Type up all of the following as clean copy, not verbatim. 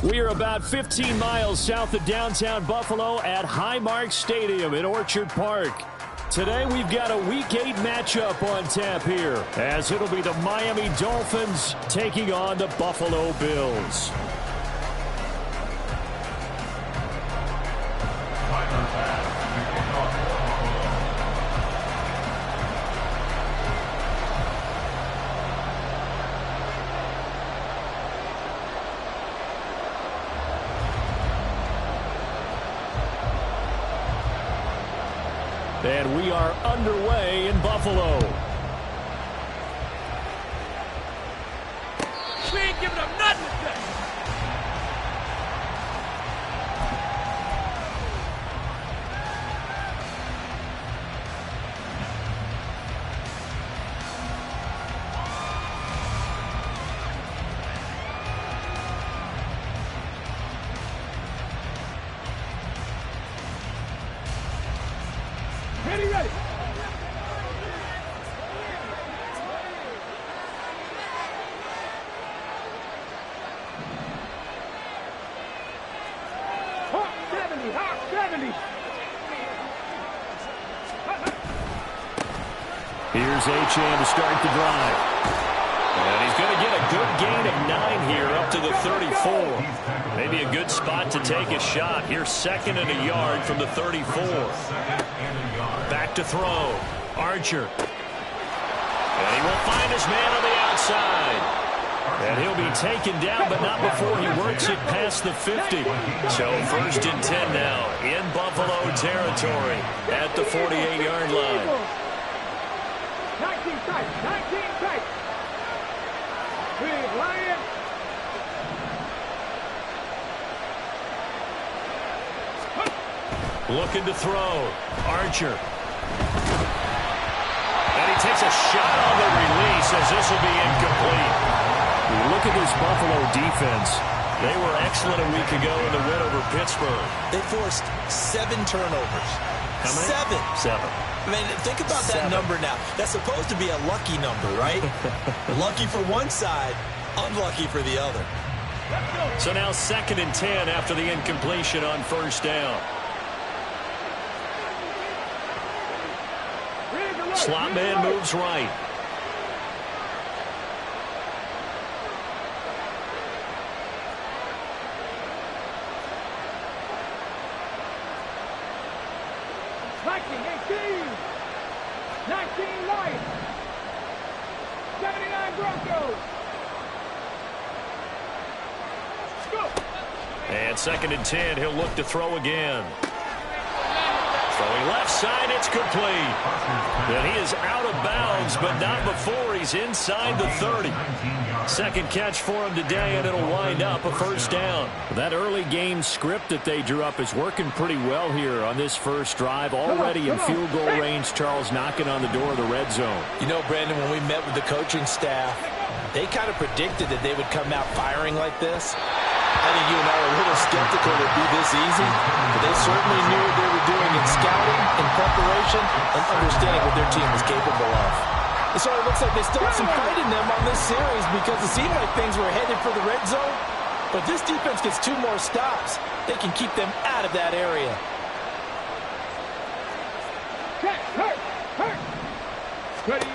We are about 15 miles south of downtown Buffalo at Highmark Stadium in Orchard Park. Today we've got a Week 8 matchup on tap here, as it'll be the Miami Dolphins taking on the Buffalo Bills. And we are underway in Buffalo. We ain't giving up nothing today. Ready, ready. Hawk 70, Hawk 70. Here's Achane to start the drive. And he's going to get a good gain of 9 here up to the 34. Maybe a good spot to take a shot. Here's 2nd and a yard from the 34. Back to throw. Archer. And he will find his man on the outside. And he'll be taken down, but not before he works it past the 50. So 1st and 10 now in Buffalo territory at the 48-yard line. 19 tight, 19 tight. Big Lion. Looking to throw. Archer. And he takes a shot on the release as this will be incomplete. Look at this Buffalo defense. They were excellent a week ago in the win over Pittsburgh. They forced 7 turnovers. How many? 7. I mean, think about that number now. That's supposed to be a lucky number, right? Lucky for one side, unlucky for the other. So now 2nd and 10 after the incompletion on 1st down. Slot man moves right. Viking 18. 19 Lions. 79 Broncos. Go. And 2nd and 10, he'll look to throw again. Throwing left side, it's complete. And he is out of bounds, but not before he's inside the 30. 2nd catch for him today, and it'll wind up a 1st down. That early game script that they drew up is working pretty well here on this first drive. Already in field goal range, Charles knocking on the door of the red zone. You know, Brandon, when we met with the coaching staff, they kind of predicted that they would come out firing like this. I think you and I were a little skeptical it would be this easy, but they certainly knew what they were doing in scouting, in preparation, and understanding what their team was capable of. It sort of looks like they still have some fight in them on this series because it seemed like things were headed for the red zone, but this defense gets 2 more stops. They can keep them out of that area. Ready.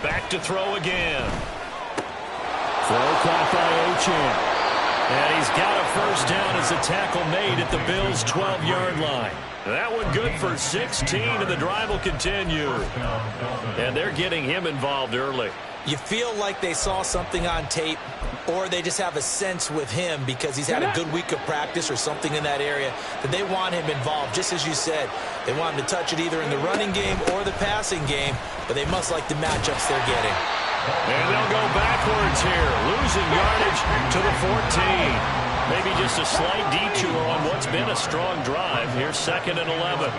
Back to throw again. Throw caught by Achane. And he's got a 1st down as the tackle made at the Bills' 12-yard line. That one good for 16, and the drive will continue. And they're getting him involved early. You feel like they saw something on tape, or they just have a sense with him because he's had a good week of practice or something in that area that they want him involved. Just as you said, they want him to touch it either in the running game or the passing game, but they must like the matchups they're getting. And they'll go backwards here, losing yardage to the 14. Maybe just a slight detour on what's been a strong drive. Here's 2nd and 11.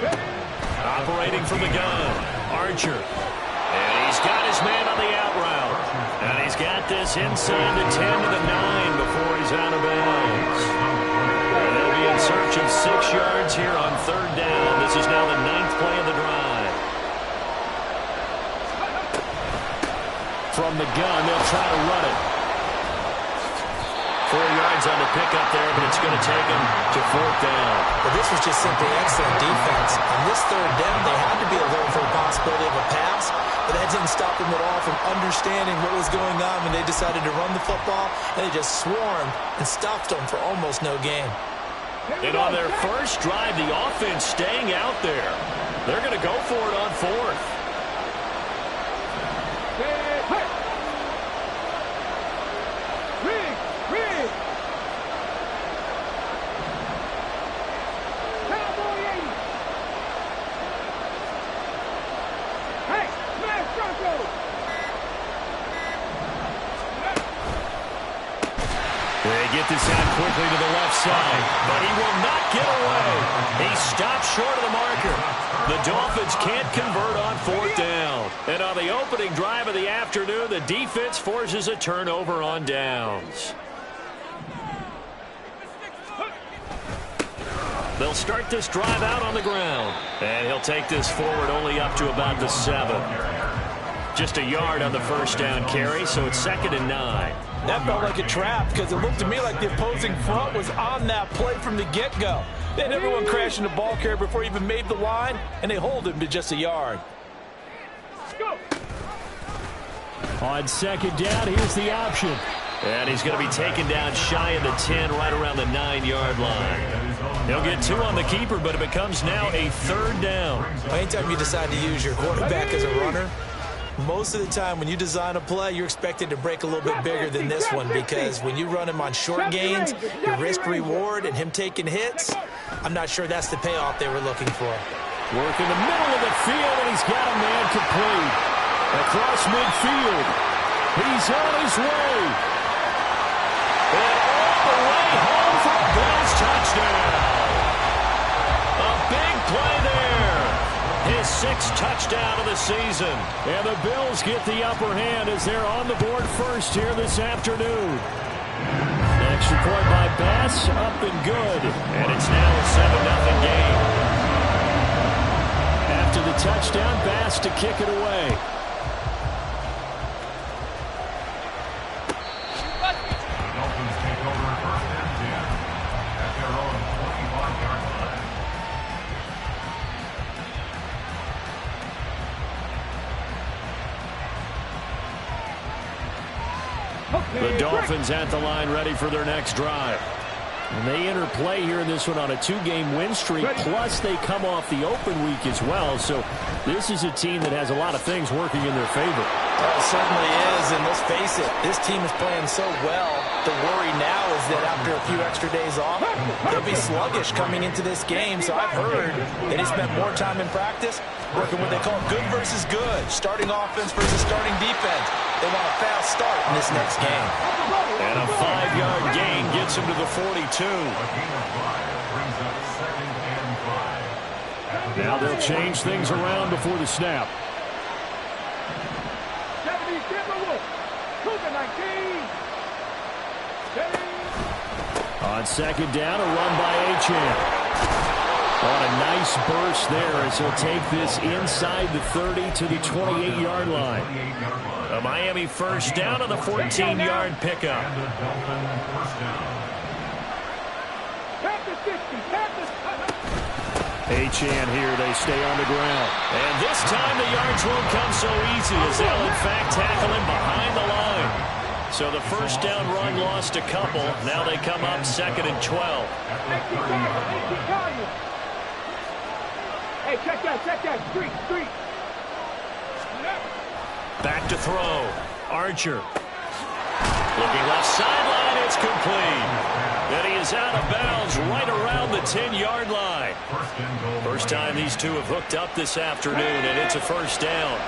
Operating from the gun, Archer. And he's got his man on the out route. And he's got this inside the 10 to the 9 before he's out of bounds. And they'll be in search of 6 yards here on 3rd down. This is now the 9th play of the drive. From the gun, they'll try to run it. 4 yards yards on the pickup there, but it's going to take them to 4th down. But this was just simply excellent defense. On this 3rd down, they had to be alert for the possibility of a pass, but that didn't stop them at all from understanding what was going on when they decided to run the football, and they just swarmed and stopped them for almost no gain. And on their first drive, the offense staying out there. They're going to go for it on 4th. They get this out quickly to the left side, but he will not get away. He stops short of the marker. The Dolphins can't convert on 4th down. And on the opening drive of the afternoon, the defense forces a turnover on downs. They'll start this drive out on the ground. And he'll take this forward only up to about the 7. Just a yard on the first down carry, so it's 2nd and 9. That felt like a trap because it looked to me like the opposing front was on that play from the get-go. They had everyone crashing the ball carrier before he even made the line, and they hold him to just a yard. On 2nd down, here's the option. And he's going to be taken down shy of the 10, right around the 9-yard line. He'll get 2 on the keeper, but it becomes now a 3rd down. Anytime you decide to use your quarterback as a runner, most of the time when you design a play, you're expected to break a little bit bigger than this one, because when you run him on short gains, your risk-reward and him taking hits, I'm not sure that's the payoff they were looking for. Work in the middle of the field, and he's got a man complete. Across midfield. He's on his way. And all the way home for a Bills touchdown. A big play there. His 6th touchdown of the season. And the Bills get the upper hand as they're on the board first here this afternoon. Extra point by Bass, up and good. And it's now a 7-0 game. After the touchdown, Bass to kick it away. The Dolphins at the line, ready for their next drive. And they enter play here in this one on a 2-game win streak, plus they come off the open week as well. So this is a team that has a lot of things working in their favor. It certainly is, and let's face it, this team is playing so well. The worry now is that after a few extra days off, they'll be sluggish coming into this game. So I've heard that he spent more time in practice working what they call good versus good, starting offense versus starting defense. They want a fast start in this next game. And a 5-yard gain gets him to the 42. Now they'll change things around before the snap. On 2nd down, a run by Achane. On a nice burst there as he'll take this inside the 30 to the 28-yard line. A Miami first down on the 14-yard pickup. Achane here, they stay on the ground. And this time the yards won't come so easy as they'll in fact tackle him behind the line. So the first down run lost a couple. Now they come up 2nd and 12. Hey, check that, street. Back to throw. Archer. Looking left sideline, it's complete. And he is out of bounds right around the 10-yard line. First time these two have hooked up this afternoon, and it's a first down.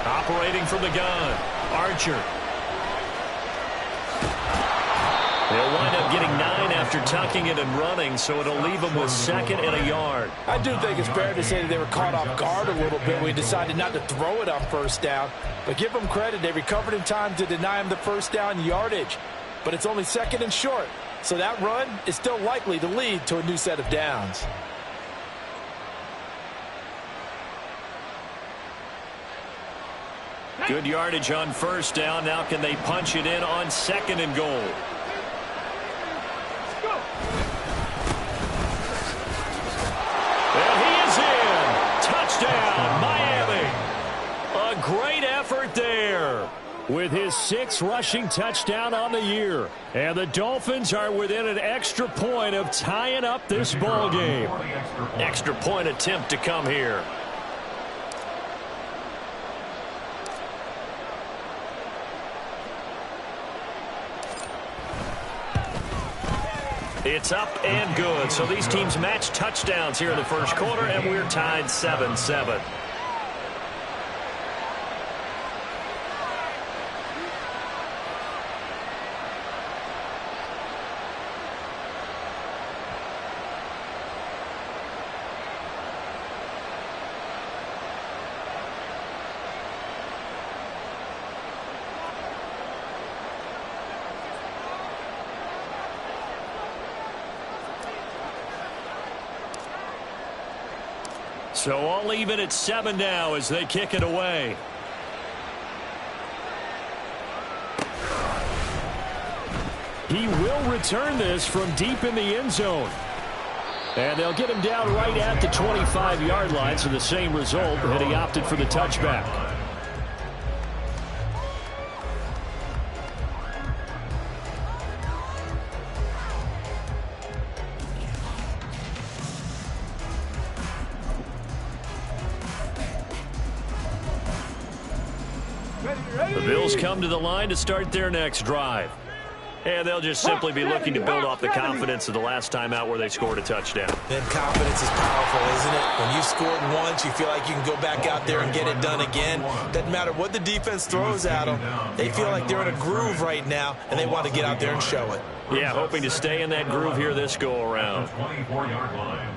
Operating from the gun, Archer. They'll wind up getting 9 after tucking it and running, so it'll leave them with 2nd and a yard. I do think it's fair to say that they were caught off guard a little bit when we decided not to throw it on first down. But give them credit, they recovered in time to deny him the first down yardage. But it's only 2nd and short, so that run is still likely to lead to a new set of downs. Good yardage on first down. Now can they punch it in on second and goal? And he is in. Touchdown, Miami. A great effort there with his 6th rushing touchdown on the year. And the Dolphins are within an extra point of tying up this ball game. Extra point attempt to come here. It's up and good. So these teams match touchdowns here in the first quarter, and we're tied 7-7. So all even at 7 now as they kick it away. He will return this from deep in the end zone. And they'll get him down right at the 25-yard line, so the same result, and he opted for the touchback. The Bills come to the line to start their next drive. And they'll just simply be looking to build off the confidence of the last time out where they scored a touchdown. And confidence is powerful, isn't it? When you've scored once, you feel like you can go back out there and get it done again. Doesn't matter what the defense throws at them. They feel like they're in a groove right now, and they want to get out there and show it. Yeah, hoping to stay in that groove here this go-around. 24-yard line.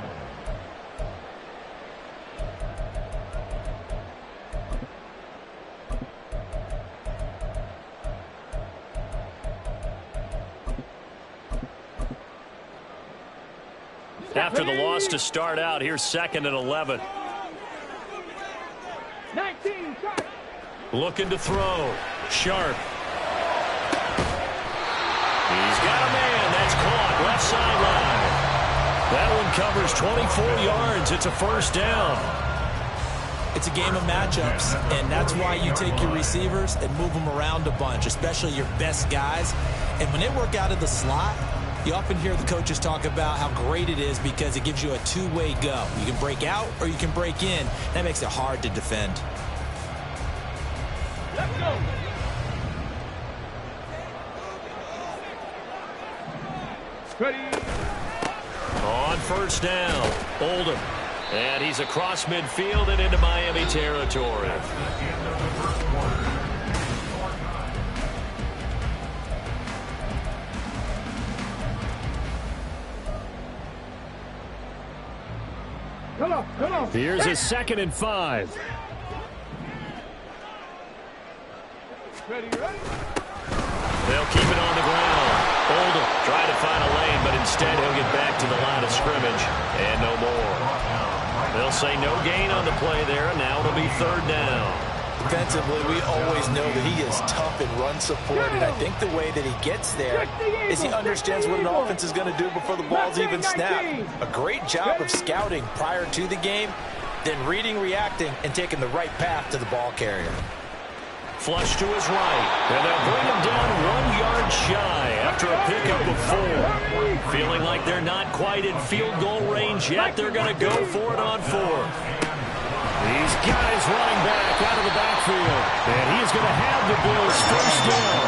After the loss to start out, here's 2nd and 11. 19, looking to throw. Sharp. He's got a man. That's caught. Left sideline. That one covers 24 yards. It's a first down. It's a game of matchups, and that's why you take your receivers and move them around a bunch, especially your best guys. And when they work out of the slot, you often hear the coaches talk about how great it is because it gives you a two-way go. You can break out or you can break in. That makes it hard to defend. let's go. Ready. On first down, Oldham. And he's across midfield and into Miami territory. Come on. Here's a 2nd and 5. Ready. They'll keep it on the ground. Oldham trying to find a lane, but instead he'll get back to the line of scrimmage. And no more. They'll say no gain on the play there, and now it'll be 3rd down. Defensively, we always know that he is tough in run support, and I think the way that he gets there is he understands what an offense is going to do before the ball's even snapped. A great job of scouting prior to the game, then reading, reacting, and taking the right path to the ball carrier. Flush to his right, and they'll bring him down 1 yard shy after a pickup of 4. Feeling like they're not quite in field goal range yet, they're going to go for it on 4th. These guys running back out of the backfield. And he is going to have the Bills first down.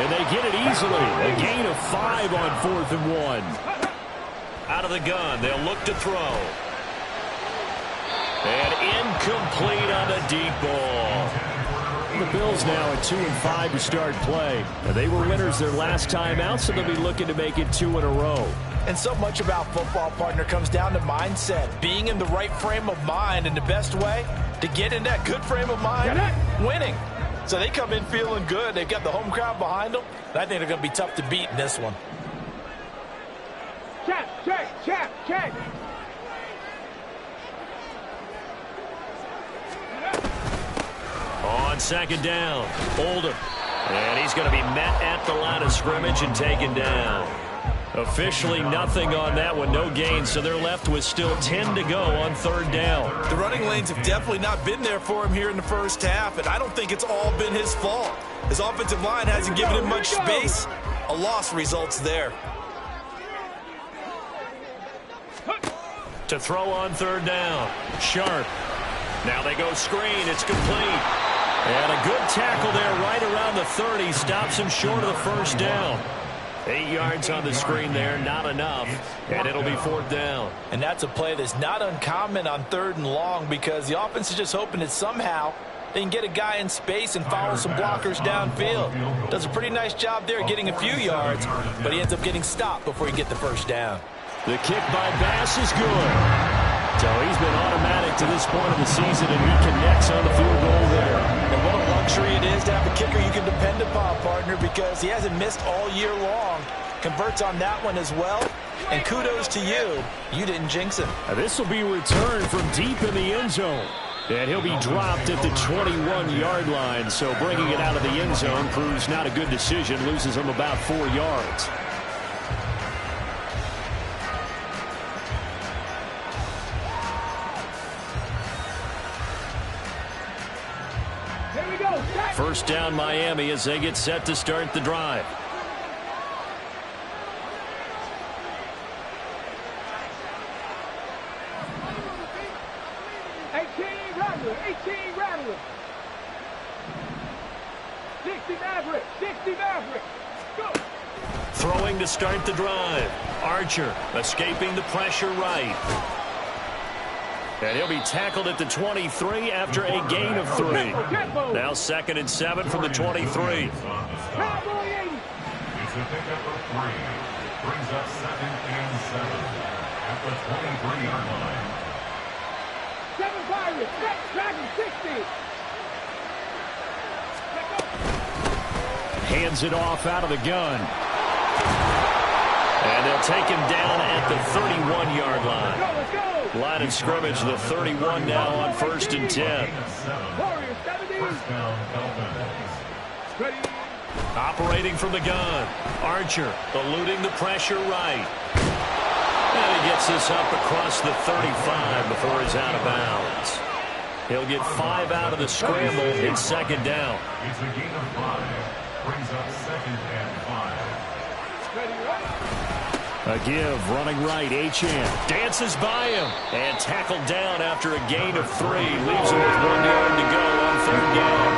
And they get it easily. A gain of 5 on 4th and 1. Out of the gun. They'll look to throw. And incomplete on the deep ball. The Bills now at 2 and 5 to start play. And they were winners their last time out, so they'll be looking to make it 2 in a row. And so much about football, partner, comes down to mindset. Being in the right frame of mind, and the best way to get in that good frame of mind, winning. So they come in feeling good. They've got the home crowd behind them. And I think they're going to be tough to beat in this one. Check. On On second down, Oldham. And he's going to be met at the line of scrimmage and taken down. Officially nothing on that one, no gain, so they're left with still 10 to go on third down. The running lanes have definitely not been there for him here in the first half, and I don't think it's all been his fault. His offensive line hasn't given him much space. A loss results there. To throw on third down, Sharp. Now they go screen, it's complete. And a good tackle there right around the 30, stops him short of the first down. 8 yards on the screen there, not enough, and it'll be fourth down. And that's a play that's not uncommon on third and long because the offense is just hoping that somehow they can get a guy in space and follow some blockers downfield. Does a pretty nice job there getting a few yards, but he ends up getting stopped before he gets the first down. The kick by Bass is good. So he's been automatic to this point of the season, and he connects on the field goal there. And what a luxury it is to have a kicker you can depend upon, partner, because he hasn't missed all year long. Converts on that one as well. And kudos to you. You didn't jinx him. This will be returned from deep in the end zone. And he'll be dropped at the 21-yard line. So bringing it out of the end zone proves not a good decision. Loses him about 4 yards. First down Miami as they get set to start the drive. Rattler. 60 Maverick. Go. Throwing to start the drive. Archer escaping the pressure right. And he'll be tackled at the 23 after a gain of 3. Now 2nd and 7 from the 23. Cowboy 80. It's a pickup of 3. Brings up 2nd and 7 at the 23-yard line. 7 Pirates. Dragon 60. Hands it off out of the gun. And they'll take him down at the 31-yard line. Let's go. Line of scrimmage, the 31 now on 1st and 10. Warriors 70. Ready. Operating from the gun. Archer eluding the pressure right. And he gets this up across the 35 before he's out of bounds. He'll get 5 out of the scramble in 2nd down. It's a gain of 5. Brings up 2nd and 5. A give, running right, Achane dances by him and tackled down after a gain of 3. Leaves him with 1 yard to go on 3rd down.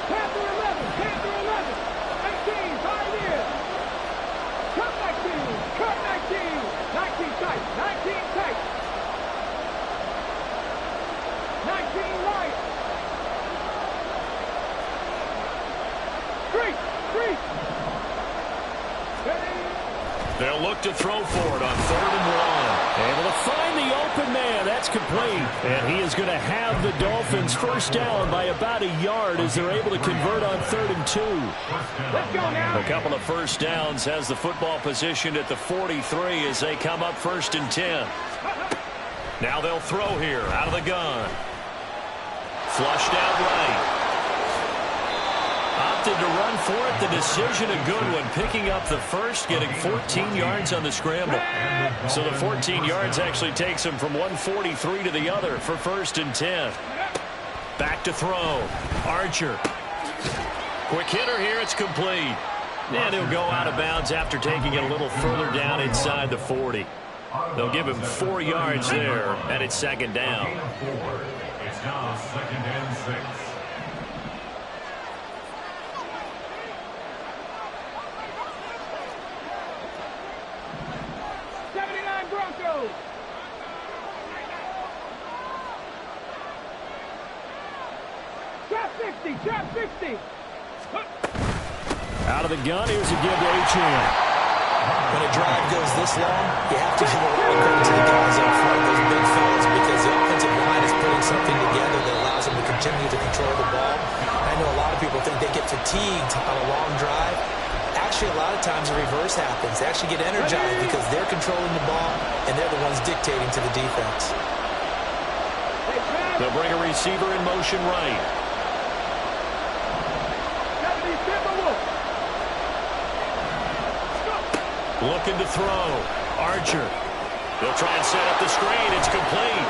Panther 11. 19, 5 in. Cut 19. 19 tight. 19 right. 3. They'll look to throw for it on 3rd and 1. Able to find the open man. That's complete. And he is going to have the Dolphins first down by about a yard as they're able to convert on 3rd and 2. Let's go now. A couple of first downs has the football positioned at the 43 as they come up 1st and 10. Now they'll throw here out of the gun. Flushed out right. Opted to run for it. The decision a good one. Picking up the first, getting 14 yards on the scramble. So the 14 yards actually takes him from 143 to the other for 1st and 10. Back to throw. Archer. Quick hitter here. It's complete. And he'll go out of bounds after taking it a little further down inside the 40. They'll give him 4 yards there, and it's 2nd down. It's now 2nd and 6. Broncos. Trap 60. Out of the gun, here's a give to Achane. When a drive goes this long, you have to give a lot of credit to the guys up front, those big fellas, because the offensive line is putting something together that allows them to continue to control the ball. I know a lot of people think they get fatigued on a long drive. Actually, a lot of times the reverse happens. They actually get energized because they're controlling the ball, and they're the ones dictating to the defense. They'll bring a receiver in motion right. Looking to throw. Archer. They'll try and set up the screen. It's complete.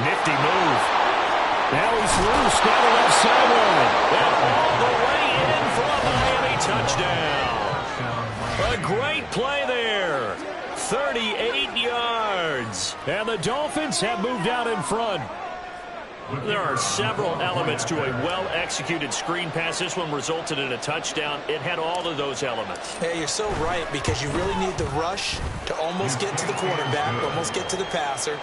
Nifty move. Now he's loose down the left sideline. And all the way in for a Miami touchdown. A great play there. 38 yards. And the Dolphins have moved out in front. There are several elements to a well-executed screen pass. This one resulted in a touchdown. It had all of those elements. Hey, you're so right, because you really need the rush to almost get to the quarterback, almost get to the passer.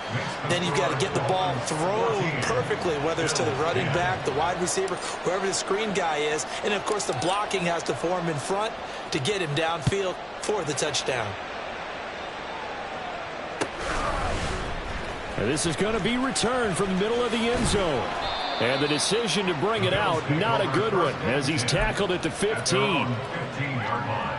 Then you've got to get the ball thrown perfectly, whether it's to the running back, the wide receiver, whoever the screen guy is. And, of course, the blocking has to form in front to get him downfield for the touchdown. And this is going to be returned from the middle of the end zone. And the decision to bring it out, not a good one, as he's tackled at the 15. 15-yard line.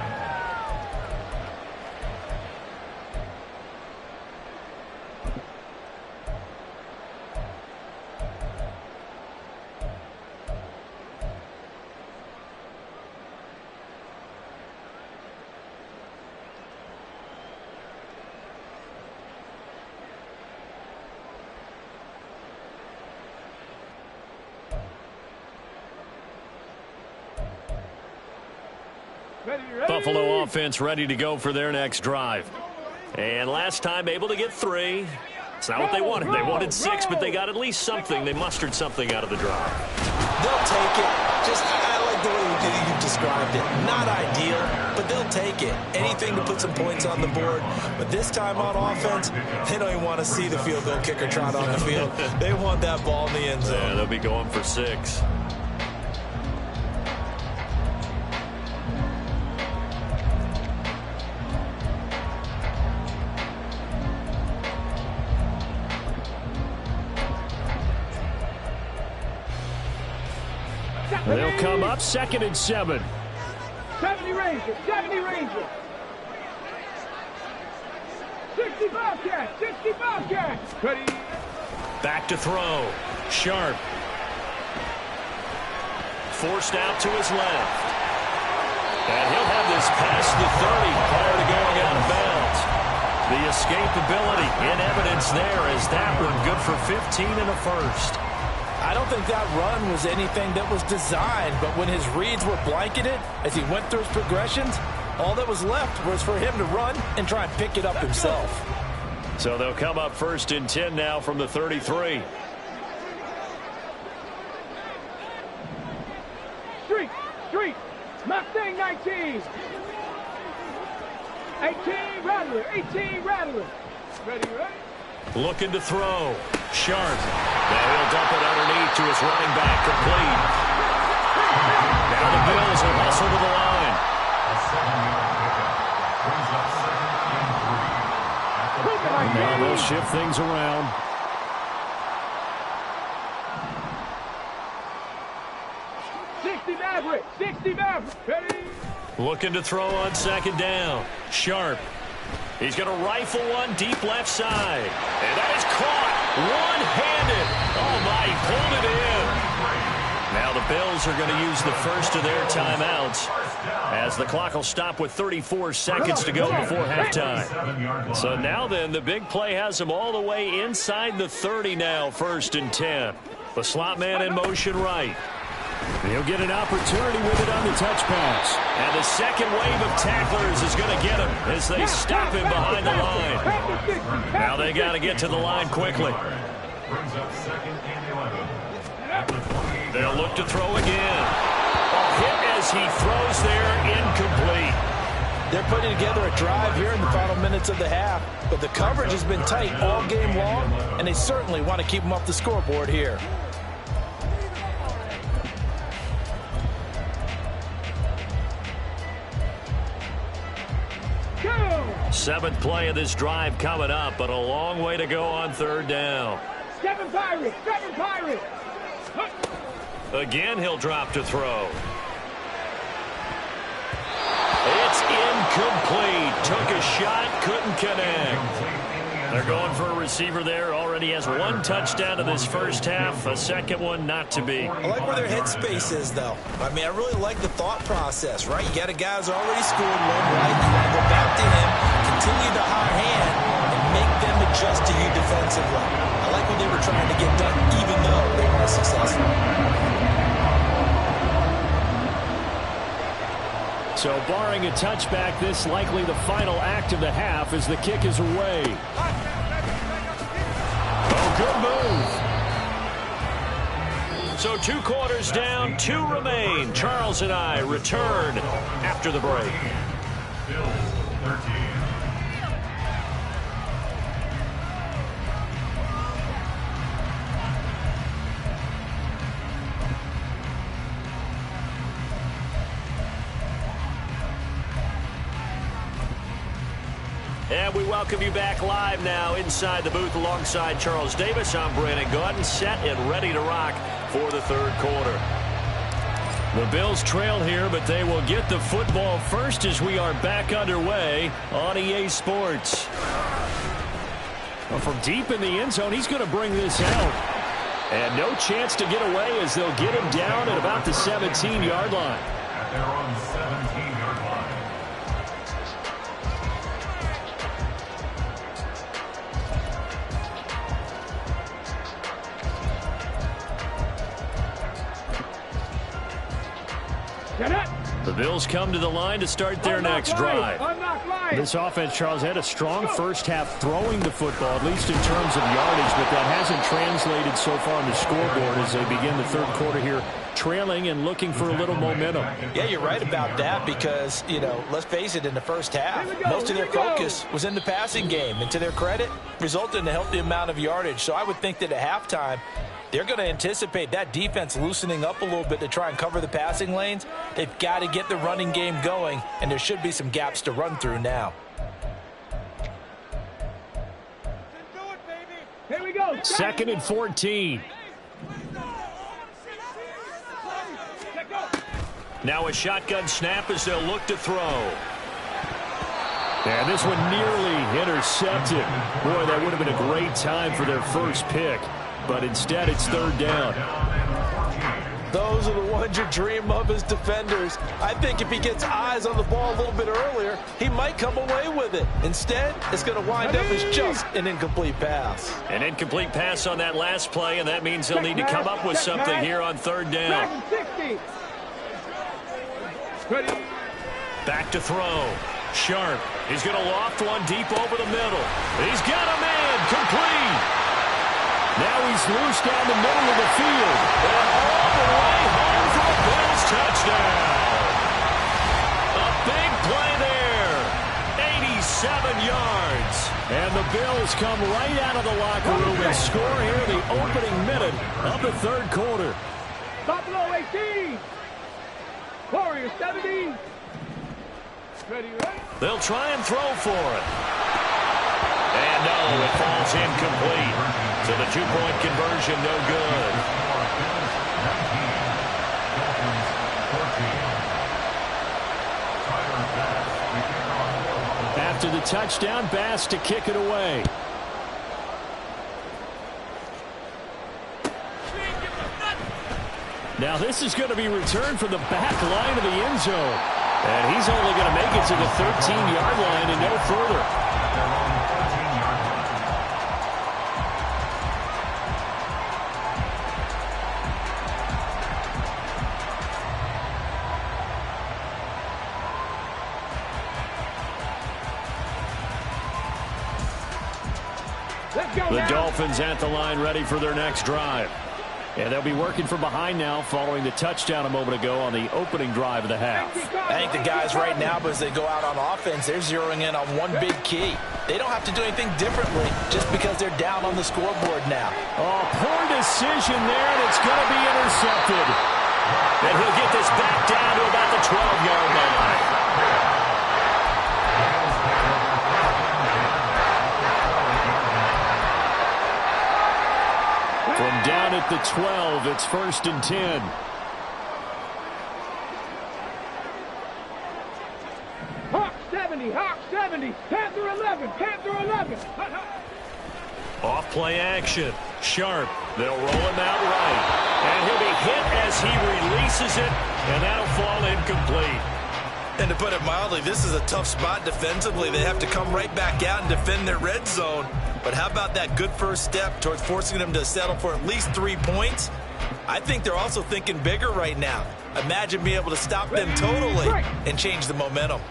Buffalo offense ready to go for their next drive. And last time able to get 3. It's not what they wanted. They wanted 6, but they got at least something. They mustered something out of the drive. They'll take it. I like the way you described it. Not ideal, but they'll take it. Anything to put some points on the board. But this time on offense, they don't even want to see the field goal kicker trot on the field. They want that ball in the end zone. Yeah, they'll be going for 6. They'll come up 2nd and 7. 70 Rangers, 70 Rangers. 60 Bobcats, 60 Bobcats. Ready. Back to throw. Sharp. Forced out to his left. And he'll have this past the 30 prior to going out of bounds. The escapability in evidence there as that one good for 15 and a first. I don't think that run was anything that was designed, but when his reads were blanketed as he went through his progressions, all that was left was for him to run and try and pick it up himself. So they'll come up 1st and 10 now from the 33. Street, Mustang 19. 18 Rattler, 18 Rattler. Ready. Looking to throw. Sharp. Now he'll dump it underneath to his running back. Complete. Now the Bills will hustle to the line. A 7-yard pickup. Brings up 2nd and 3. Now they'll shift things around. Maverick, 60 Maverick. Ready. Looking to throw on 2nd down. Sharp. He's going to rifle one deep left side. And that is caught one-handed. Oh, my, he pulled it in. Now the Bills are going to use the first of their timeouts as the clock will stop with 34 seconds to go before halftime. So now then, the big play has them all the way inside the 30 now, 1st and 10. The slot man in motion right. He'll get an opportunity with it on the touch pass. And the second wave of tacklers is going to get him as they stop him behind the line. Now they got to get to the line quickly. Brings up 2nd and 11. At the 28. They'll look to throw again. A hit as he throws there, incomplete. They're putting together a drive here in the final minutes of the half, but the coverage has been tight all game long, and they certainly want to keep them off the scoreboard here. Seventh play of this drive coming up, but a long way to go on 3rd down. 7 Pirates, 7 Pirates. Again, he'll drop to throw. Incomplete. Took a shot, couldn't connect. They're going for a receiver there. Already has one touchdown in this first half. A second one not to be. I like where their headspace is, though. I mean, I really like the thought process, right? You got a guy who's already scored one, right? You want to go back to him, continue the high hand, and make them adjust to you defensively. I like what they were trying to get done, even though they weren't successful. So barring a touchback, this likely the final act of the half as the kick is away. Oh, good move. So 2 quarters down, 2 remain. Charles and I return after the break. Bills 13. And we welcome you back live now inside the booth alongside Charles Davis. I'm Brandon Gaudin, set and ready to rock for the third quarter. The Bills trail here, but they will get the football first as we are back underway on EA Sports. Well, from deep in the end zone, he's going to bring this out. And no chance to get away as they'll get him down at about the 17-yard line. At their own 17-yard line. The Bills come to the line to start their next drive. This offense, Charles, had a strong first half throwing the football, at least in terms of yardage, but that hasn't translated so far on the scoreboard as they begin the third quarter here, trailing and looking for a little momentum. Yeah, you're right about that because, you know, let's face it, in the first half, most of their focus was in the passing game. And to their credit, resulted in a healthy amount of yardage. So I would think that at halftime, they're going to anticipate that defense loosening up a little bit to try and cover the passing lanes. They've got to get the running game going, and there should be some gaps to run through now. Here we go. 2nd and 14. Now a shotgun snap as they'll look to throw. And this one nearly intercepted. Boy, that would have been a great time for their first pick. But instead, it's 3rd down. Those are the ones you dream of as defenders. I think if he gets eyes on the ball a little bit earlier, he might come away with it. Instead, it's going to wind up as just an incomplete pass. An incomplete pass on that last play, and that means they'll need to come up with something here on 3rd down. Back to throw. Sharp. He's going to loft one deep over the middle. He's got a man. Complete. Now he's loose down the middle of the field. And all the way home for a Bills touchdown. A big play there. 87 yards. And the Bills come right out of the locker room and score here in the opening minute of the third quarter. Buffalo 18. Warriors 17. Ready? They'll try and throw for it. And no, it falls incomplete. So the 2-point conversion, no good. After the touchdown, Bass to kick it away. Now this is going to be returned from the back line of the end zone. And he's only going to make it to the 13-yard line and no further. The Dolphins at the line ready for their next drive. And they'll be working from behind now following the touchdown a moment ago on the opening drive of the half. I think the guys right now, as they go out on offense, they're zeroing in on one big key. They don't have to do anything differently just because they're down on the scoreboard now. Oh, poor decision there, and it's going to be intercepted. And he'll get this back down to about the 12-yard line. From down at the 12, it's 1st and 10. Hawk 7. Panther 11. Panther 11. Off play action. Sharp. They'll roll him out right. And he'll be hit as he releases it, and that'll fall incomplete. And to put it mildly, this is a tough spot defensively. They have to come right back out and defend their red zone. But how about that good first step towards forcing them to settle for at least 3 points? I think they're also thinking bigger right now. Imagine being able to stop them totally and change the momentum.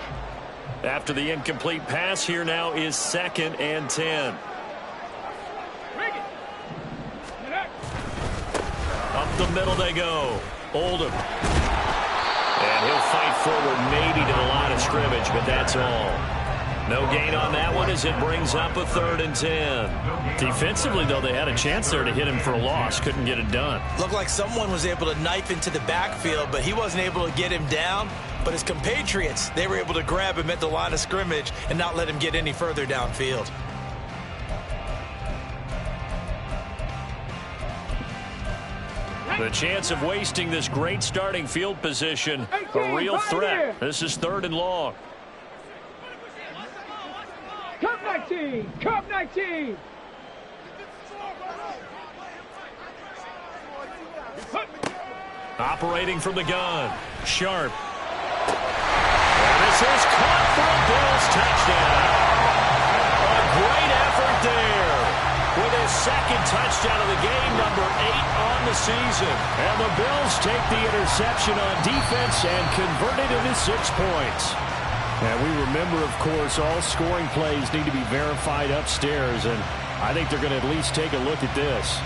After the incomplete pass, here now is 2nd and 10. Up the middle they go. Oldham. And he'll fight forward maybe to the line of scrimmage, but that's all. No gain on that one as it brings up a 3rd and 10. Defensively, though, they had a chance there to hit him for a loss. Couldn't get it done. Looked like someone was able to knife into the backfield, but he wasn't able to get him down. But his compatriots, they were able to grab him at the line of scrimmage and not let him get any further downfield. The chance of wasting this great starting field position, a real threat. This is 3rd and long. Cup 19. Cup 19. Operating from the gun. Sharp. And this is caught for a Bills touchdown. A great effort there. With his 2nd touchdown of the game, number 8 on the season. And the Bills take the interception on defense and convert it into 6 points. And we remember, of course, all scoring plays need to be verified upstairs, and I think they're going to at least take a look at this.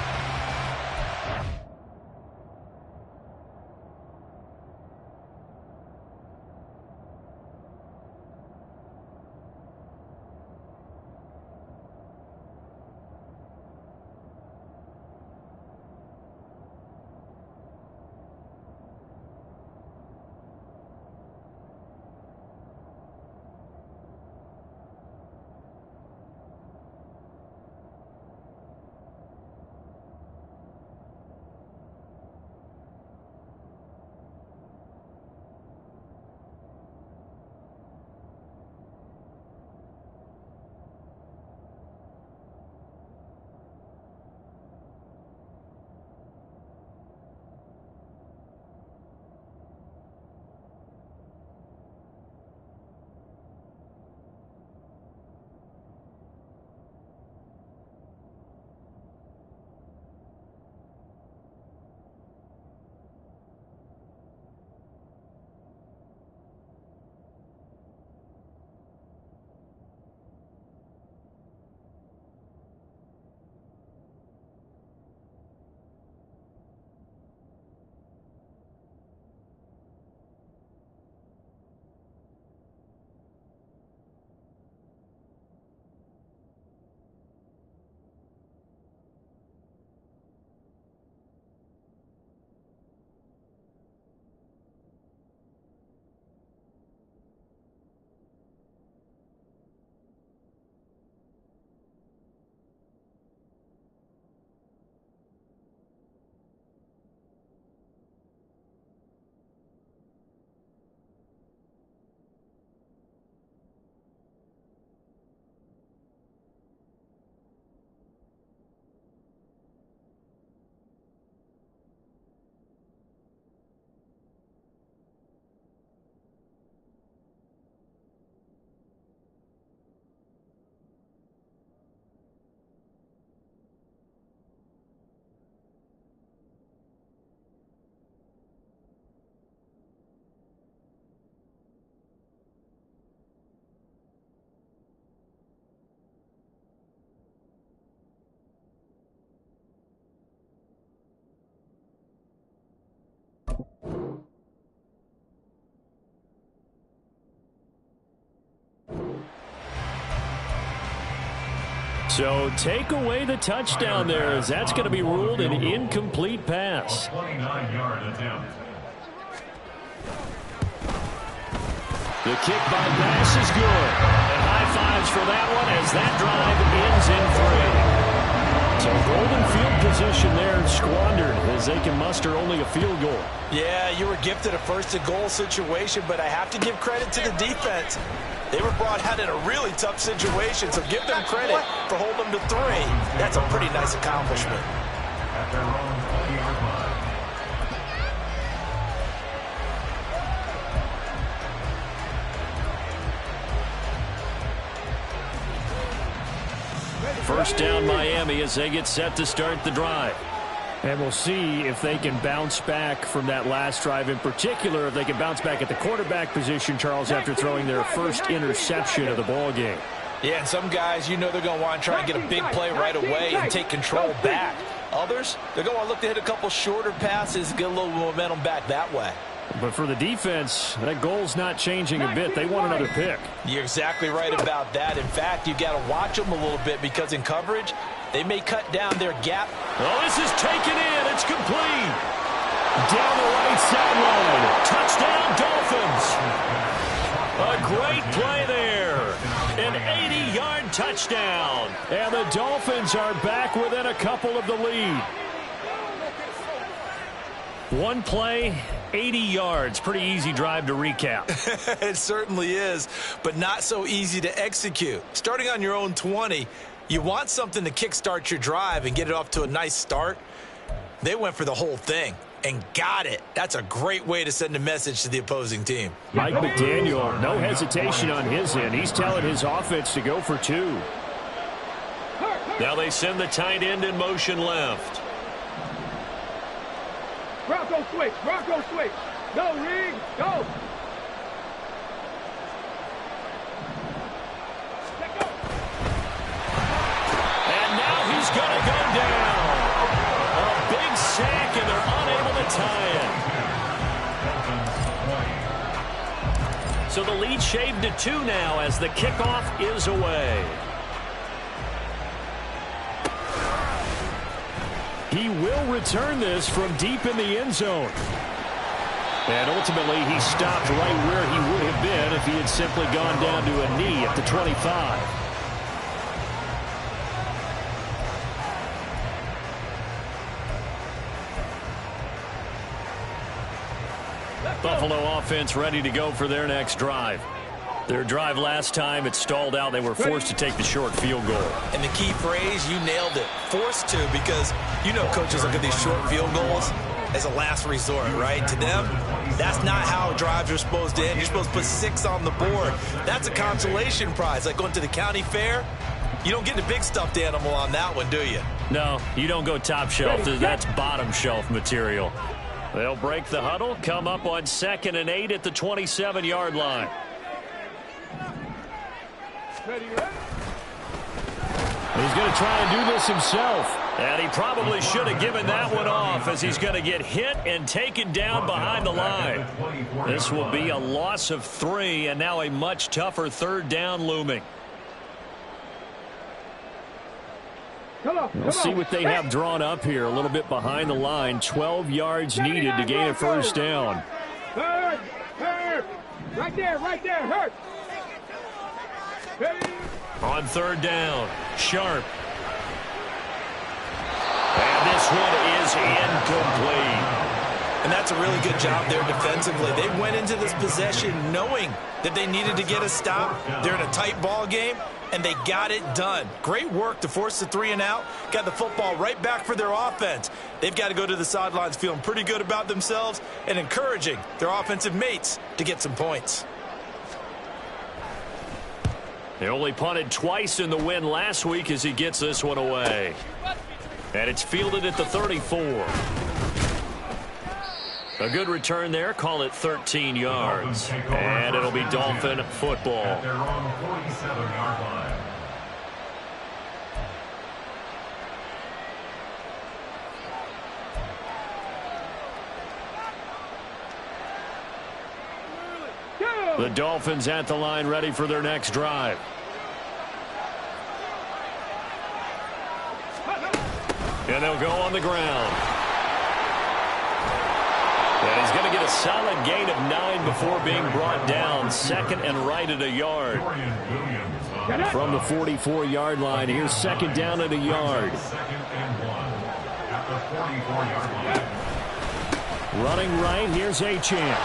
So take away the touchdown there, as that's going to be ruled an incomplete pass. 29-yard attempt. The kick by pass is good. And high fives for that one as that drive ends in 3. So golden field position there squandered as they can muster only a field goal. Yeah, you were gifted a first-and-goal situation, but I have to give credit to the defense. They were brought out in a really tough situation, so give them credit for holding them to 3. That's a pretty nice accomplishment. At their own 20-yard line. First down Miami as they get set to start the drive. And we'll see if they can bounce back from that last drive, in particular if they can bounce back at the quarterback position, Charles, after throwing their first interception of the ball game. Yeah, and some guys, you know they're going to want to try and get a big play right away and take control back. Others, they're going to want to look to hit a couple shorter passes, get a little momentum back that way. But for the defense, that goal's not changing a bit. They want another pick. You're exactly right about that. In fact, you've got to watch them a little bit because in coverage, they may cut down their gap. Oh, this is taken in. It's complete. Down the right sideline. Touchdown, Dolphins. A great play there. An 80-yard touchdown. And the Dolphins are back within a couple of the lead. One play, 80 yards. Pretty easy drive to recap. It certainly is, but not so easy to execute. Starting on your own 20, you want something to kickstart your drive and get it off to a nice start. They went for the whole thing and got it. That's a great way to send a message to the opposing team. Mike McDaniel, no hesitation on his end. He's telling his offense to go for 2. Now they send the tight end in motion left. Bronco switch. Bronco switch. Go, Reed. Go. And now he's going to go down. A big sack, and they're unable to tie it. So the lead shaved to 2 now as the kickoff is away. He will return this from deep in the end zone. And ultimately, he stopped right where he would have been if he had simply gone down to a knee at the 25. Buffalo offense ready to go for their next drive. Their drive last time, it stalled out. They were forced to take the short field goal. And the key phrase, you nailed it. Forced to, because you know coaches look at these short field goals as a last resort, right? To them, that's not how drives are supposed to end. You're supposed to put 6 on the board. That's a consolation prize, like going to the county fair. You don't get the big stuffed animal on that one, do you? No, you don't go top shelf. That's bottom shelf material. They'll break the huddle, come up on 2nd and 8 at the 27-yard line. Ready. He's going to try and do this himself. And he probably should have given that one off as he's going to get hit and taken down behind the line. This will be a loss of 3 and now a much tougher 3rd down looming. We'll see what they have drawn up here a little bit behind the line. 12 yards needed to gain a 1st down. Hurt. Right there, hurt. On 3rd down, Sharp. And this one is incomplete. And that's a really good job there defensively. They went into this possession knowing that they needed to get a stop. They're in a tight ball game, and they got it done. Great work to force the 3 and out. Got the football right back for their offense. They've got to go to the sidelines feeling pretty good about themselves and encouraging their offensive mates to get some points. They only punted twice in the win last week as he gets this one away. And it's fielded at the 34. A good return there. Call it 13 yards. And it'll be Dolphin football. At their own 47-yard line. The Dolphins at the line ready for their next drive. And they'll go on the ground. And he's going to get a solid gain of 9 before being brought down. 2nd and right at a yard. From the 44-yard line, here's 2nd down at a yard. 2nd and 1 at the 44-yard line. Running right, here's Achane.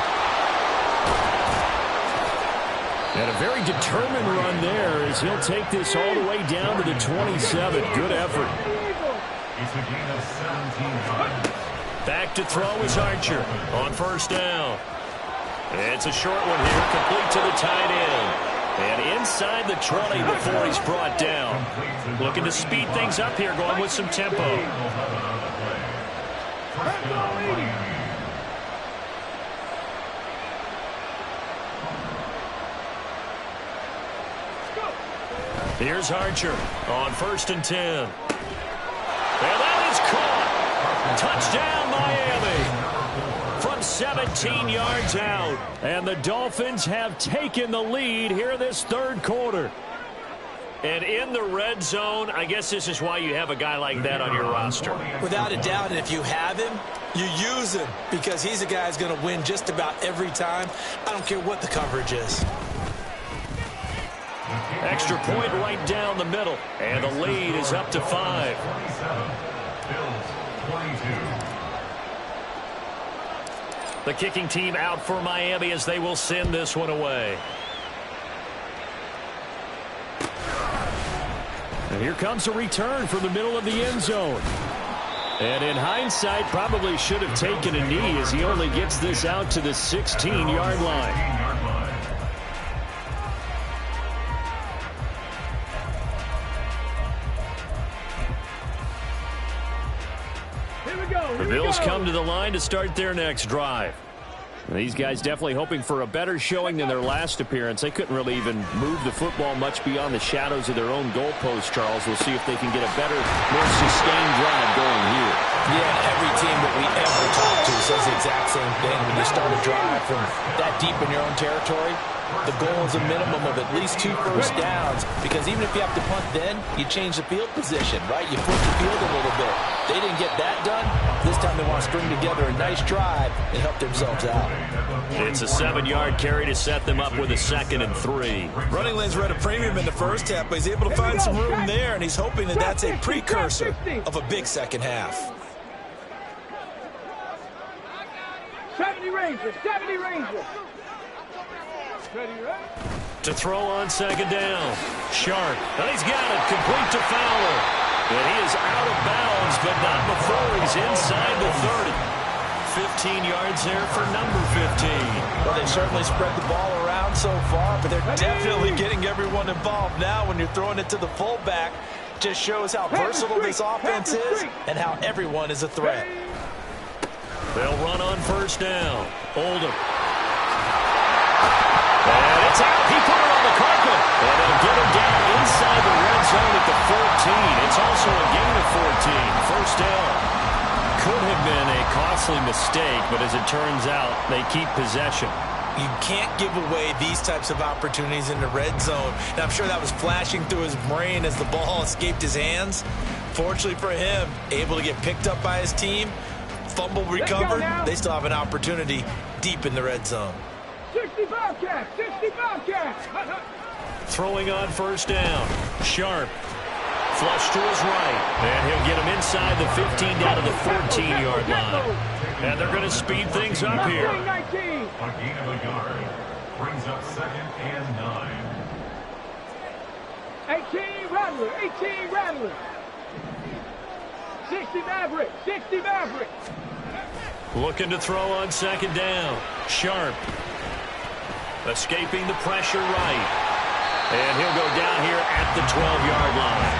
And a very determined run there as he'll take this all the way down to the 27. Good effort. It's a gain of 17 yards. Back to throw is Archer on first down. It's a short one here, complete to the tight end. And inside the 20 before he's brought down. Looking to speed things up here, going with some tempo. Here's Archer on 1st and 10. And that is caught. Touchdown, Miami. From 17 yards out. And the Dolphins have taken the lead here this third quarter. And in the red zone, I guess this is why you have a guy like that on your roster. Without a doubt, and if you have him, you use him because he's a guy who's going to win just about every time. I don't care what the coverage is. Extra point right down the middle. And the lead is up to 5. 27. Bills 22. The kicking team out for Miami as they will send this one away. And here comes a return from the middle of the end zone. And in hindsight, probably should have taken a knee as he only gets this out to the 16-yard line. The Bills come to the line to start their next drive. And these guys definitely hoping for a better showing than their last appearance. They couldn't really even move the football much beyond the shadows of their own goalpost, Charles. We'll see if they can get a better, more sustained drive going here. Yeah, every team that we ever talk to says the exact same thing. When you start a drive from that deep in your own territory, the goal is a minimum of at least 2 first downs, because even if you have to punt then, you change the field position, right? You flip the field a little bit. They didn't get that done. This time they want to string together a nice drive and help themselves out. It's a 7-yard carry to set them up with a 2nd and 3. Running lanes were at a premium in the first half, but he's able to find some room there, and he's hoping that that's a precursor of a big second half. 70 Rangers, 70 Rangers. Ready, right? To throw on 2nd down. Sharp. And he's got it complete to Fowler. And he is out of bounds, but not before he's inside the 30. 15 yards there for number 15. Well, they certainly spread the ball around so far, but they're definitely getting everyone involved now when you're throwing it to the fullback. Just shows how versatile this offense is and how everyone is a threat. They'll run on 1st down. Oldham. And it's out. He put it on the carpet. And they'll get him down inside the red zone at the 14. It's also a gain of 14. 1st down. Could have been a costly mistake, but as it turns out, they keep possession. You can't give away these types of opportunities in the red zone. And I'm sure that was flashing through his brain as the ball escaped his hands. Fortunately for him, able to get picked up by his team, fumble recovered. They still have an opportunity deep in the red zone. 60 Bobcats, 60 Bobcats. Throwing on 1st down. Sharp. Flush to his right. And he'll get him inside the 15 down to the 14-yard line. And they're going to speed things up here. A gain of a yard brings up 2nd and 9. 18 Rattler, 18 Rattler. 60 Maverick, 60 Maverick. Looking to throw on 2nd down. Sharp. Escaping the pressure right. And he'll go down here at the 12-yard line.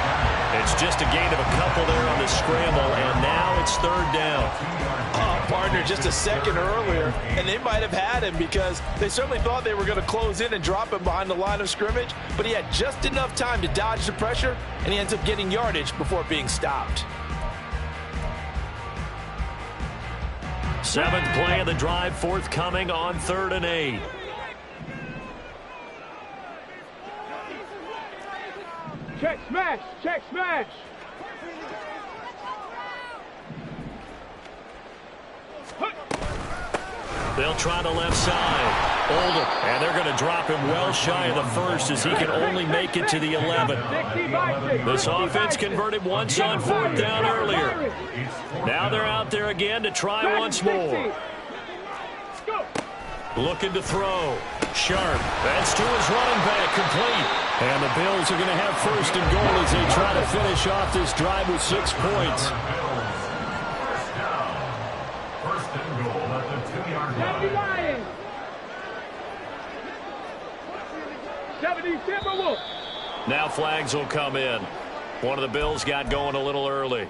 It's just a gain of a couple there on the scramble, and now it's 3rd down. Oh, partner, just a second earlier, and they might have had him because they certainly thought they were going to close in and drop him behind the line of scrimmage, but he had just enough time to dodge the pressure, and he ends up getting yardage before being stopped. 7th play of the drive forthcoming on 3rd and 8. Check smash, check smash. They'll try the left side. Oldham, and they're going to drop him well shy of the 1st as he can only make it to the 11th. This offense converted once on 4th down earlier. Now they're out there again to try once more. Looking to throw. Sharp. That's to his running back, complete. And the Bills are going to have first and goal as they try to finish off this drive with 6 points. First and goal at the 2-yard line. 70 Timberwolves. Now flags will come in. One of the Bills got going a little early.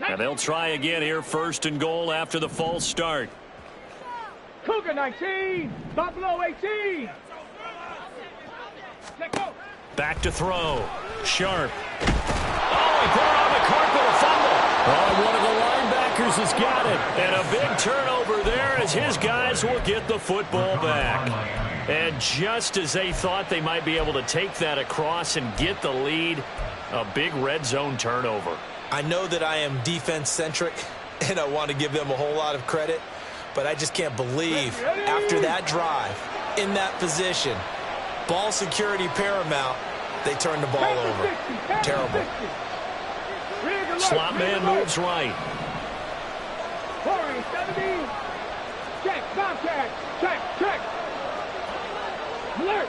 And they'll try again here, first and goal after the false start. Cougar 19, Buffalo 18. Back to throw. Sharp. Oh, he put it on the carpet, a fumble. Oh, one of the linebackers has got it. And a big turnover there as his guys will get the football back. And just as they thought they might be able to take that across and get the lead, a big red zone turnover. I know that I am defense-centric, and I want to give them a whole lot of credit, but I just can't believe after that drive, in that position, ball security paramount, they turn the ball over. Terrible. Slot man moves right. 70. Check, Bobcat. Check. Alert.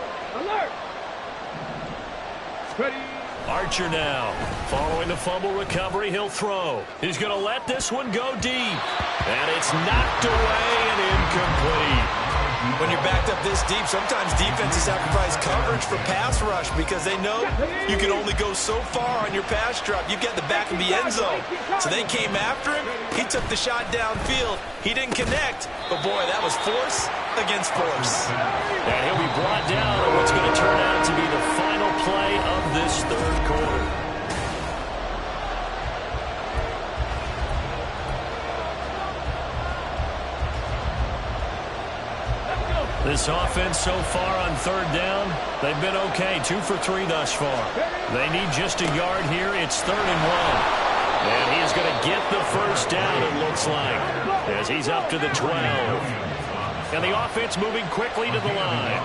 Ready. Archer now. Following the fumble recovery, he'll throw. He's going to let this one go deep. And it's knocked away and incomplete. When you're backed up this deep, sometimes defenses sacrifice coverage for pass rush because they know you can only go so far on your pass drop. You get the back of the end zone. So they came after him. He took the shot downfield. He didn't connect. But, boy, that was force against force. And he'll be brought down on what's going to turn out to be the final play of this third quarter. This offense so far on third down, they've been okay. 2 for 3 thus far. They need just a yard here. It's 3rd and 1. And he is going to get the first down, it looks like, as he's up to the 12. And the offense moving quickly to the line.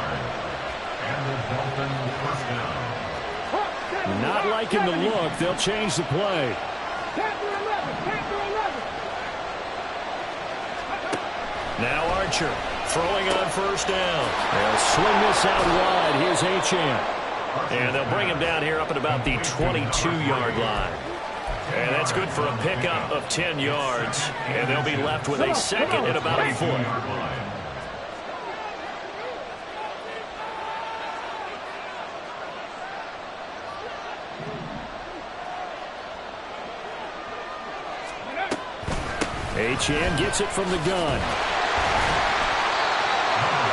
Not liking the look. They'll change the play. Now Archer. Throwing on first down. They'll swing this out wide. Here's Achane. And they'll bring him down here up at about the 22-yard line. And that's good for a pickup of 10 yards. And they'll be left with a second and about a foot. Achane gets it from the gun.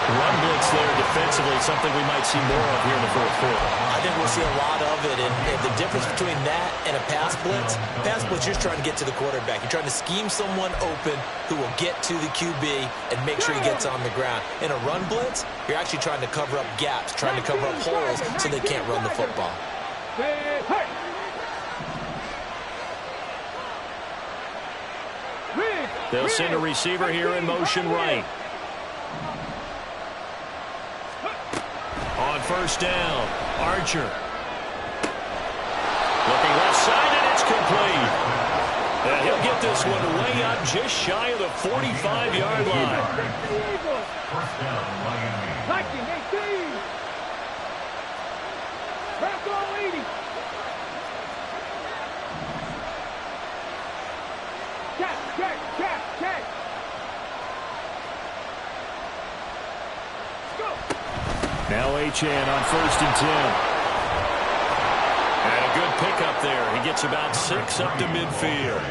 Run blitz there defensively, something we might see more of here in the fourth quarter. I think we'll see a lot of it, and the difference between that and a pass blitz, you're just trying to get to the quarterback. You're trying to scheme someone open who will get to the QB and make sure he gets on the ground. In a run blitz, you're actually trying to cover up gaps, trying to cover up holes so they can't run the football. They'll send a receiver here in motion right. On first down, Archer. Looking left side, and it's complete. And he'll get this one way up just shy of the 45-yard line. First down, Miami. 19-18. Bravo 80. Check. Now Achane on first and 10. And a good pickup there. He gets about 6 up to midfield.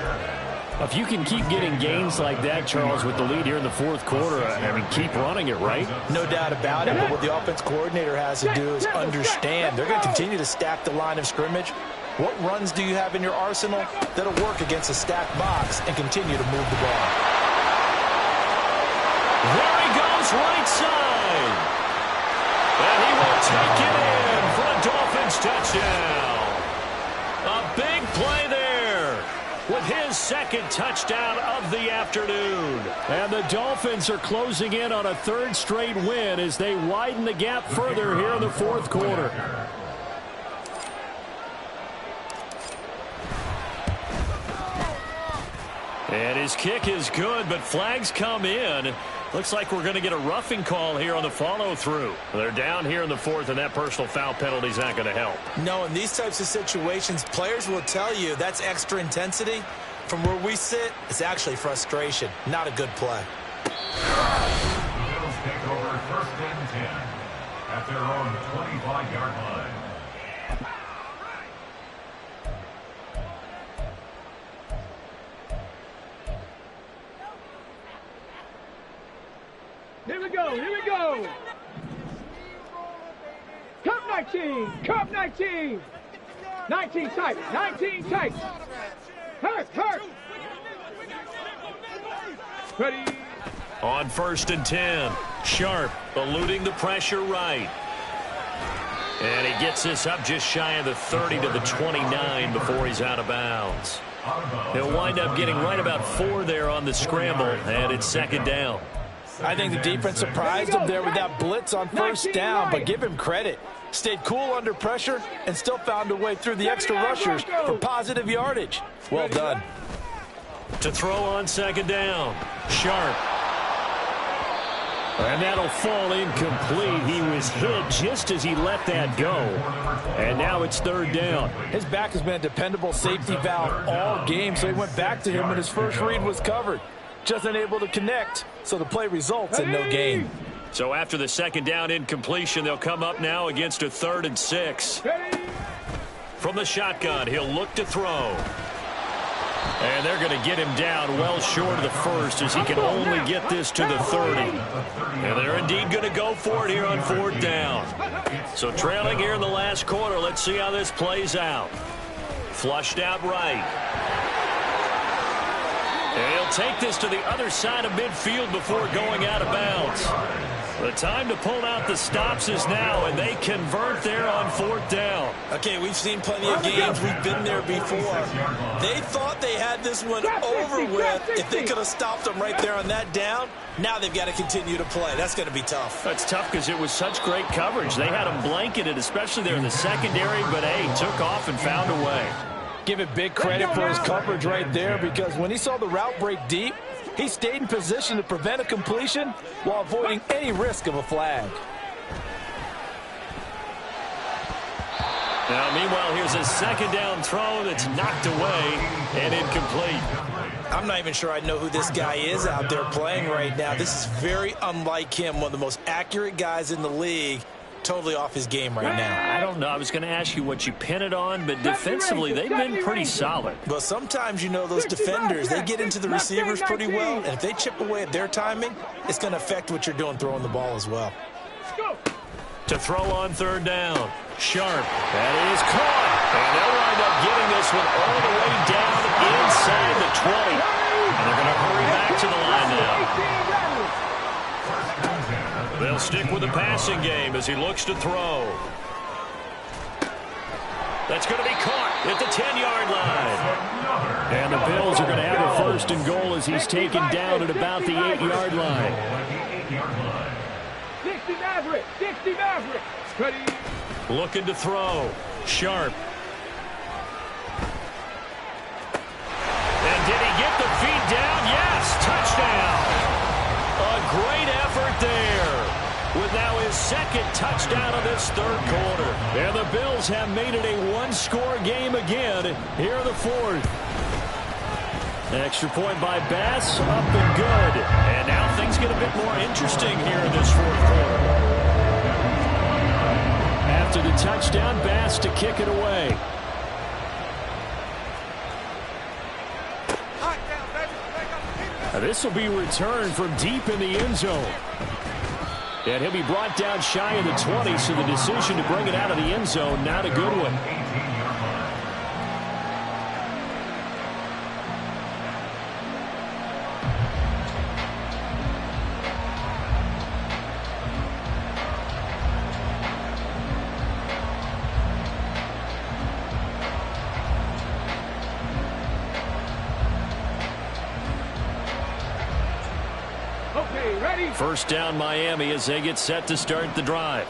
If you can keep getting gains like that, Charles, with the lead here in the fourth quarter, I mean, keep running it, right? No doubt about it, but what the offense coordinator has to do is understand. They're going to continue to stack the line of scrimmage. What runs do you have in your arsenal that'll work against a stacked box and continue to move the ball? There he goes, right side. And he will take it in for a Dolphins touchdown. A big play there. with his second touchdown of the afternoon. And the Dolphins are closing in on a third straight win as they widen the gap further here in the fourth quarter. And his kick is good, but flags come in. Looks like we're going to get a roughing call here on the follow-through. They're down here in the fourth, and that personal foul penalty is not going to help. No, in these types of situations, players will tell you that's extra intensity. From where we sit, it's actually frustration. Not a good play. The Bills take over first and 10 at their own 25-yard line. Here we go, here we go. Cup 19, Cup 19. 19 tight, 19 tight. Hurt. Ready. On first and 10, Sharp eluding the pressure right. And he gets this up just shy of the 30 to the 29 before he's out of bounds. He'll wind up getting right about 4 there on the scramble, and it's second down. I think the defense surprised him there with that blitz on first down, but give him credit. Stayed cool under pressure and still found a way through the extra rushers for positive yardage. Well done. To throw on second down, Sharp. And that'll fall incomplete. He was hit just as he let that go. And now it's third down. His back has been a dependable safety valve all game, so he went back to him and his first read was covered. Just unable to connect, so the play results in no gain. So after the second down incompletion, they'll come up now against a 3rd and 6. From the shotgun, he'll look to throw. And they're going to get him down well short of the first as he can only get this to the 30. And they're indeed going to go for it here on 4th down. So trailing here in the last quarter, let's see how this plays out. Flushed out right. And he'll take this to the other side of midfield before going out of bounds. The time to pull out the stops is now, and they convert there on 4th down. Okay, we've seen plenty of games. We've been there before. They thought they had this one over with. If they could have stopped them right there on that down, now they've got to continue to play. That's going to be tough. That's tough because it was such great coverage. They had them blanketed, especially there in the secondary, but, hey, took off and found a way. Give it big credit for his coverage right there, because when he saw the route break deep, he stayed in position to prevent a completion while avoiding any risk of a flag. Now, meanwhile, here's a second down throw that's knocked away and incomplete. I'm not even sure I know who this guy is out there playing right now. This is very unlike him, one of the most accurate guys in the league. Totally off his game right now. I don't know. I was going to ask you what you pin it on, but defensively, they've been pretty solid. But sometimes, you know, those defenders, they get into the receivers pretty well, and if they chip away at their timing, it's going to affect what you're doing throwing the ball as well. To throw on 3rd down, Sharp. That is caught. And they'll wind up getting this one all the way down inside the 20. And they're going to hurry back to the line now. They'll stick with the passing game as he looks to throw. That's going to be caught at the 10-yard line. And the Bills are going to have a 1st and goal as he's taken down at about the 8-yard line. 60 Maverick, 60 Maverick. Ready. Looking to throw. Sharp. And did he get the feet down? Yes, touchdown. A great effort there with now his second touchdown of this 3rd quarter. And the Bills have made it a one-score game again here in the 4th. Extra point by Bass, up and good. And now things get a bit more interesting here in this 4th quarter. After the touchdown, Bass to kick it away. This will be returned from deep in the end zone. And he'll be brought down shy of the 20, so the decision to bring it out of the end zone, not a good one. Okay, ready? First down Miami as they get set to start the drive.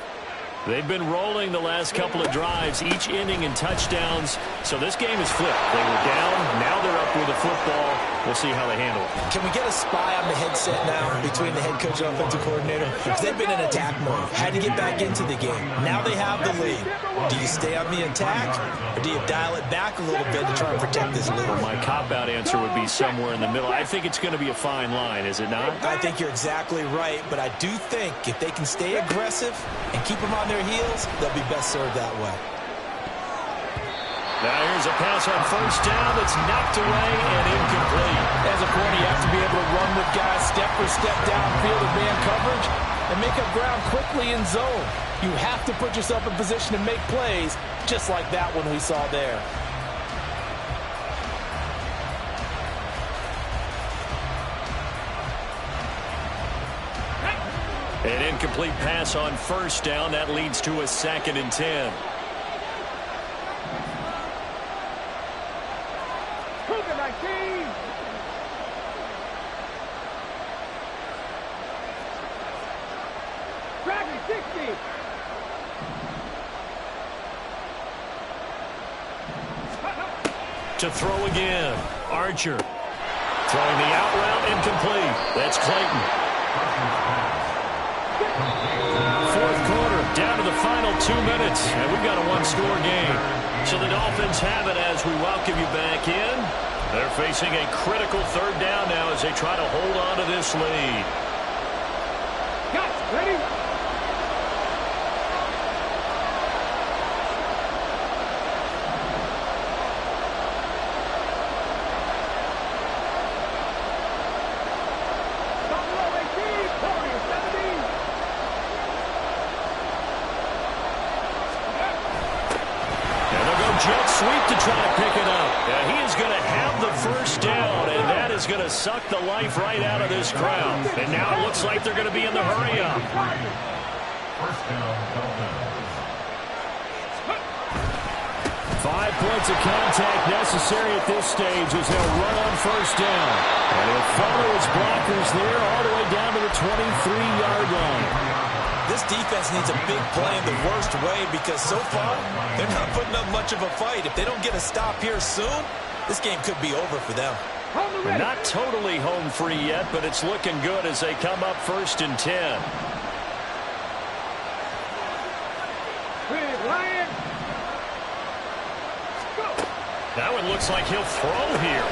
They've been rolling the last couple of drives, each inning in touchdowns. So this game is flipped. They were down, now they're up with the football. We'll see how they handle it. Can we get a spy on the headset now between the head coach and offensive coordinator? Because they've been in attack mode. Had to get back into the game. Now they have the lead. Do you stay on the attack, or do you dial it back a little bit to try and protect this lead? Well, my cop-out answer would be somewhere in the middle. I think it's going to be a fine line, is it not? I think you're exactly right, but I do think if they can stay aggressive and keep them on their heels, they'll be best served that way. Now here's a pass on first down that's knocked away and incomplete. As a corner, you have to be able to run with guys step for step downfield in man coverage and make up ground quickly in zone. You have to put yourself in position to make plays, just like that one we saw there. An incomplete pass on first down. That leads to a 2nd and 10. Cougar 19. Dragon 60. To throw again. Archer. Throwing the out route, incomplete. That's Clayton. Fourth quarter, down to the final 2 minutes, and we've got a one-score game. So the Dolphins have it as we welcome you back in. They're facing a critical third down now as they try to hold on to this lead. Got ready? Jet sweep to try to pick it up. He is going to have the first down, and that is going to suck the life right out of this crowd. And now it looks like they're going to be in the hurry-up. First down, Dolphins. 5 points of contact necessary at this stage as they'll run on first down. And he'll follow his blockers there all the way down to the 23-yard line. This defense needs a big play in the worst way because so far, they're not putting up much of a fight. If they don't get a stop here soon, this game could be over for them. Not totally home free yet, but it's looking good as they come up 1st and 10. That one looks like he'll throw here.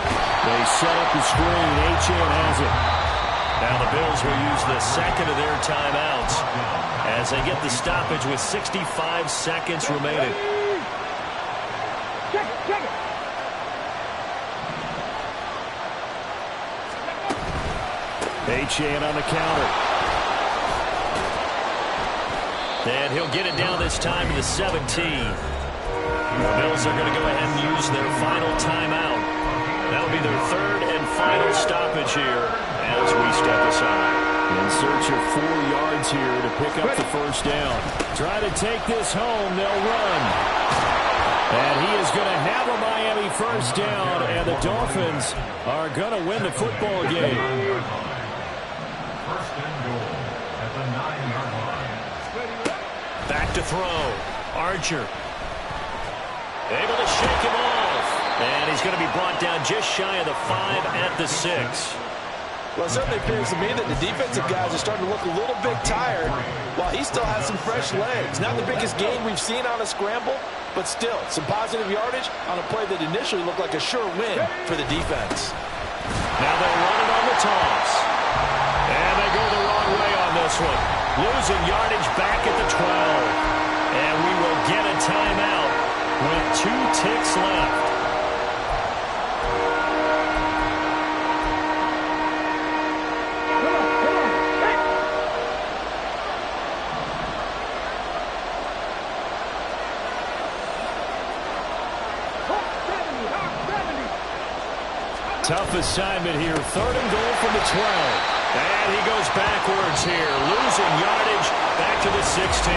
They set up the screen. Achane has it. Now the Bills will use the 2nd of their timeouts as they get the stoppage with 65 seconds remaining. Check it. Achane on the counter. And he'll get it down this time to the 17. The Bills are going to go ahead and use their final timeout. That'll be their 3rd and final stoppage here as we step aside. In search of 4 yards here to pick up the first down. Try to take this home. They'll run. And he is going to have a Miami first down, and the Dolphins are going to win the football game. First and goal at the 9-yard line. Back to throw. Archer. Able to shake him off. And he's going to be brought down just shy of the 5 at the 6. Well, it certainly appears to me that the defensive guys are starting to look a little bit tired while he still has some fresh legs. Not the biggest gain we've seen on a scramble, but still some positive yardage on a play that initially looked like a sure win for the defense. Now they'll run it on the toss. And they go the wrong way on this one. Losing yardage back at the 12. And we will get a timeout with 2 ticks left. Tough assignment here. 3rd and goal from the 12. And he goes backwards here. Losing yardage back to the 16.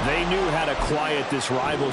They knew how to quiet this rival.